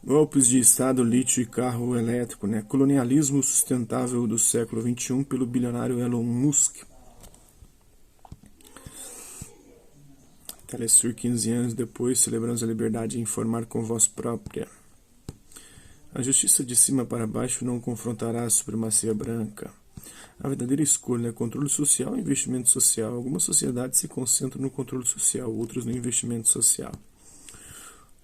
Golpes de Estado, lítio e carro elétrico, né? Colonialismo sustentável do século XXI pelo bilionário Elon Musk. Telesur, 15 anos depois, celebramos a liberdade de informar com voz própria. A justiça de cima para baixo não confrontará a supremacia branca. A verdadeira escolha é controle social e investimento social. Algumas sociedades se concentram no controle social, outras no investimento social.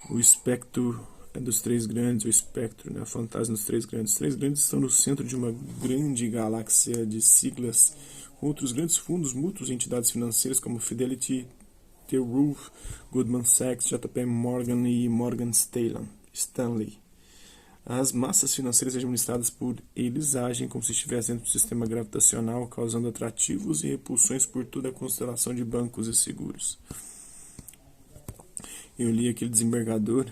O espectro é dos três grandes, o espectro, né? O fantasma dos três grandes. Os três grandes estão no centro de uma grande galáxia de siglas, com outros grandes fundos mútuos e entidades financeiras como Fidelity, The Roof, Goldman Sachs, JP Morgan e Morgan Stanley. As massas financeiras administradas por eles agem como se estivessem dentro do sistema gravitacional, causando atrativos e repulsões por toda a constelação de bancos e seguros. Eu li aquele desembargador,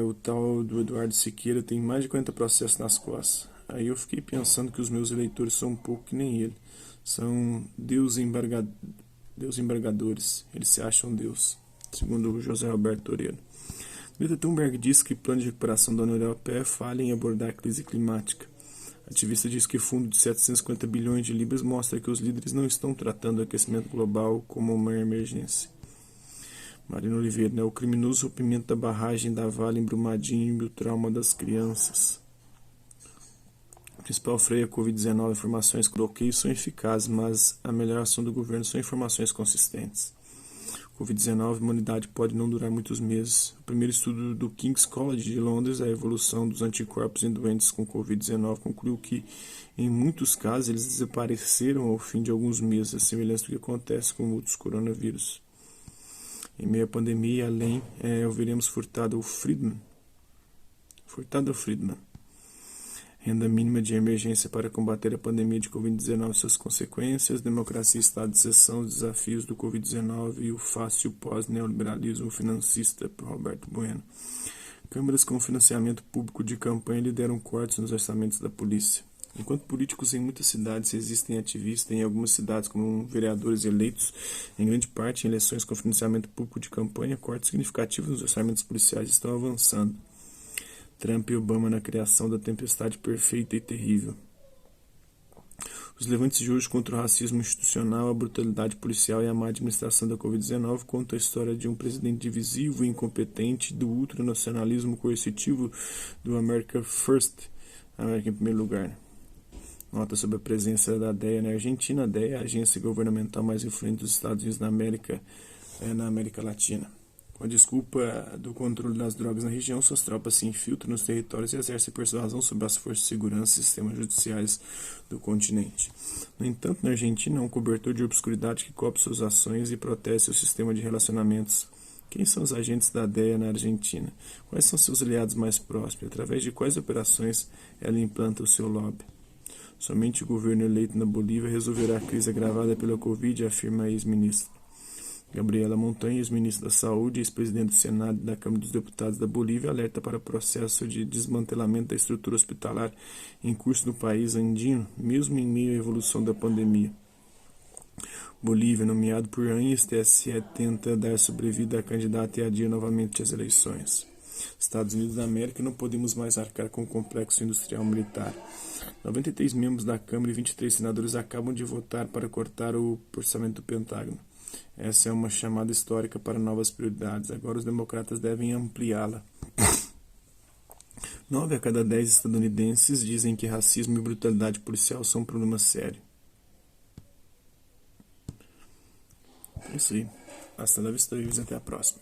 o tal do Eduardo Siqueira, tem mais de 40 processos nas costas. Aí eu fiquei pensando que os meus eleitores são um pouco que nem ele. São desembargadores. Eles se acham Deus, segundo o José Roberto Toreiro. Greta Thunberg diz que o plano de recuperação da União Europeia falha em abordar a crise climática. A ativista diz que o fundo de 750 bilhões de libras mostra que os líderes não estão tratando o aquecimento global como uma emergência. Marina Oliveira, né? O criminoso rompimento da barragem da Vale em Brumadinho e o trauma das crianças. O principal freio é a Covid-19. Informações com bloqueio são eficazes, mas a melhor ação do governo são informações consistentes. Covid-19, a imunidade pode não durar muitos meses. O primeiro estudo do King's College de Londres, a evolução dos anticorpos em doentes com Covid-19, concluiu que, em muitos casos, eles desapareceram ao fim de alguns meses, a semelhança do que acontece com outros coronavírus. Em meio à pandemia, além, ouviremos Furtado Friedman. Renda mínima de emergência para combater a pandemia de Covid-19 e suas consequências, democracia e estado de exceção, os desafios do Covid-19 e o fácil pós-neoliberalismo financista, por Roberto Bueno. Câmaras com financiamento público de campanha lideram cortes nos orçamentos da polícia. Enquanto políticos em muitas cidades existem ativistas, em algumas cidades como vereadores eleitos, em grande parte em eleições com financiamento público de campanha, cortes significativos nos orçamentos policiais estão avançando. Trump e Obama na criação da tempestade perfeita e terrível. Os levantes de hoje contra o racismo institucional, a brutalidade policial e a má administração da Covid-19 contam a história de um presidente divisivo e incompetente, do ultranacionalismo coercitivo do America First, América em primeiro lugar. Nota sobre a presença da DEA na Argentina. A DEA é a agência governamental mais influente dos Estados Unidos na América Latina. Com a desculpa do controle das drogas na região, suas tropas se infiltram nos territórios e exercem persuasão sobre as forças de segurança e sistemas judiciais do continente. No entanto, na Argentina, há um cobertor de obscuridade que cobre suas ações e protege seu sistema de relacionamentos. Quem são os agentes da DEA na Argentina? Quais são seus aliados mais próximos? Através de quais operações ela implanta o seu lobby? Somente o governo eleito na Bolívia resolverá a crise agravada pela Covid, afirma a ex-ministra. Gabriela Montanha, ex-ministra da Saúde e ex-presidente do Senado e da Câmara dos Deputados da Bolívia, alerta para o processo de desmantelamento da estrutura hospitalar em curso no país andino, mesmo em meio à evolução da pandemia. Bolívia, nomeado por ANHIS, TSE tenta dar sobrevida à candidata e adia novamente as eleições. Estados Unidos da América, não podemos mais arcar com o complexo industrial militar. 93 membros da Câmara e 23 senadores acabam de votar para cortar o orçamento do Pentágono. Essa é uma chamada histórica para novas prioridades. Agora os democratas devem ampliá-la. 9 a cada 10 estadunidenses dizem que racismo e brutalidade policial são um problema sério. É isso aí. Hasta la vista e até a próxima.